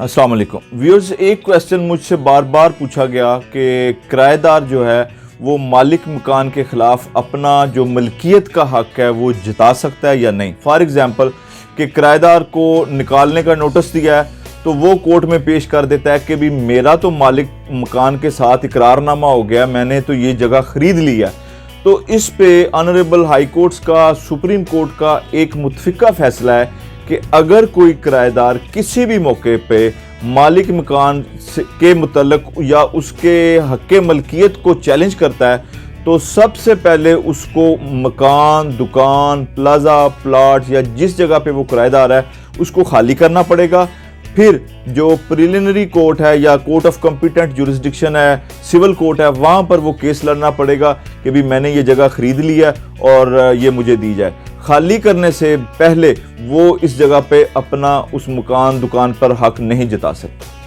अस्सलाम वालेकुम व्यूअर्स, एक क्वेश्चन मुझसे बार बार पूछा गया कि किराएदार जो है वो मालिक मकान के ख़िलाफ़ अपना जो मलकियत का हक़ है वो जता सकता है या नहीं। फॉर एग्ज़ाम्पल कि किराएदार को निकालने का नोटिस दिया है तो वो कोर्ट में पेश कर देता है कि भी मेरा तो मालिक मकान के साथ इकरारनामा हो गया, मैंने तो ये जगह ख़रीद ली है। तो इस पे ऑनरेबल हाई कोर्ट्स का, सुप्रीम कोर्ट का एक मुतफ़िका फ़ैसला है कि अगर कोई किराएदार किसी भी मौके पे मालिक मकान के मुतल्लक या उसके हक़ मलकियत को चैलेंज करता है तो सबसे पहले उसको मकान, दुकान, प्लाजा, प्लाट या जिस जगह पे वो किराएदार है उसको खाली करना पड़ेगा। फिर जो प्रिलिमिनरी कोर्ट है या कोर्ट ऑफ कॉम्पिटेंट जुरिस्डिक्शन है, सिविल कोर्ट है, वहाँ पर वो केस लड़ना पड़ेगा कि भी मैंने ये जगह ख़रीद ली है और ये मुझे दी जाए। खाली करने से पहले वो इस जगह पे अपना उस मकान, दुकान पर हक नहीं जता सकता।